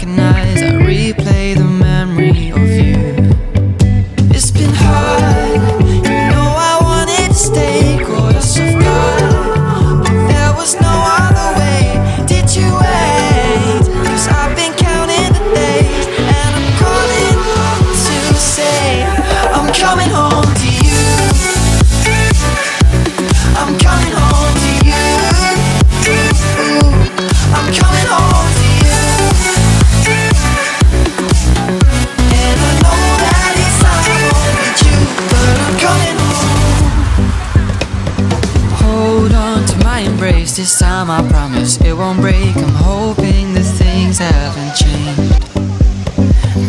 recognize, I replay the memory of you. It's been hard, you know I wanted to stay, caught us off guard, but there was no other way. Did you wait? 'Cause I've been counting the days, and I'm calling to say I'm coming home to you. I'm coming home to you. I'm coming home to you. And I know that it's not with you, but I'm coming home. Hold on to my embrace, this time I promise it won't break. I'm hoping that things haven't changed.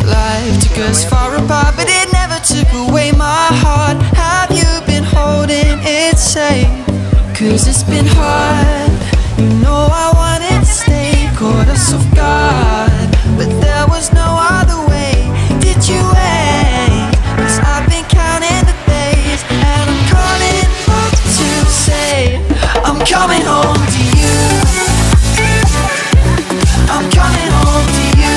Life took us far apart, but it never took away my heart. Have you been holding it safe? 'Cause it's been hard, you know I wanted to stay, caught us off guard, but there was no other way. Did you wait? 'Cause I've been counting the days, and I'm calling up to say I'm coming home to you. I'm coming home to you.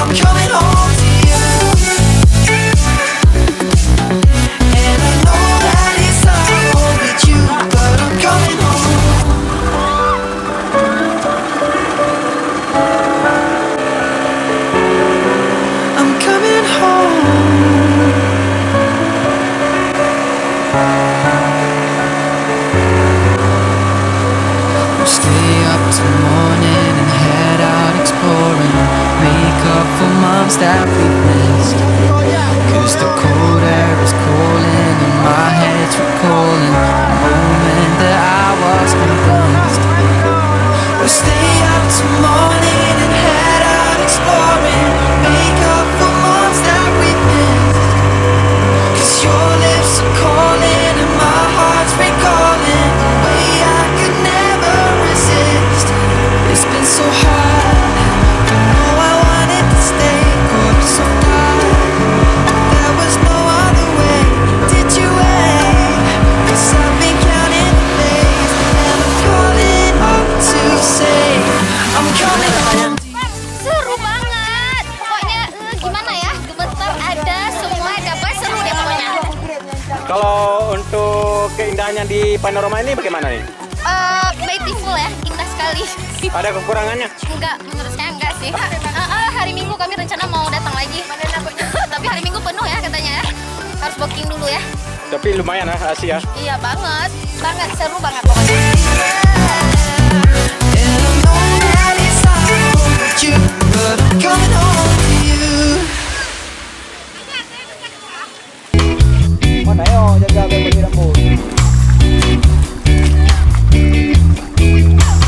I'm coming home to you. And I know that it's not with you, but I'm coming home. I'm coming home. We'll stay up till morning and head out exploring, make up for months that we've missed. 'Cause the cold air is calling and my head's recalling the moment that I was convinced. We'll stay up till morning and head out exploring, make up for months that we've missed. 'Cause your lips are calling and my heart's recalling the way I could never resist. It's been so hard, you know I wanted to stay, caught so hard, there was no other way. Did you wait? 'Cause I've been counting the days, and I'm calling up to say I'm coming home. Seru banget. Pokoknya gimana ya? Gemetar ada, semua dapat, seru deh pokoknya. Kalau untuk keindahannya di panorama ini bagaimana nih? Beautiful ya, indah sekali. Ada kekurangannya? Enggak, menurut saya enggak sih. Hari Minggu kami rencana mau datang lagi. Tapi hari Minggu penuh ya katanya ya. Harus booking dulu ya. Tapi lumayan ya, Asia. Iya banget, banget seru banget pokoknya. And I know that it's not with you, but I'm coming home to you. Mana yo jaga bagi rambut.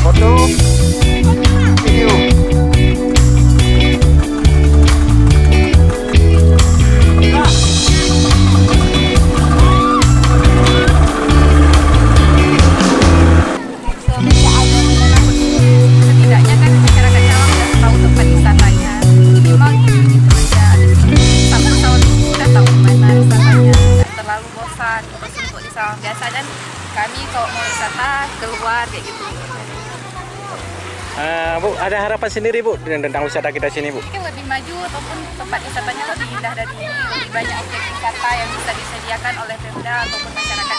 Foto, video. Setidaknya kan masyarakat Cawang sudah tahu tempat wisatanya. Minimal gitu aja. Satu tahun sudah tahu mana wisatanya. Tidak terlalu bosan terus untuk di Cawang. Biasa dan kami kalau mau wisata keluar kayak gitu. Bu, ada harapan sendiri Bu tentang wisata kita sini Bu? Mungkin lebih maju ataupun tempat wisatanya lebih indah dari ini. Lebih banyak objek wisata yang bisa disediakan oleh Pemda ataupun masyarakat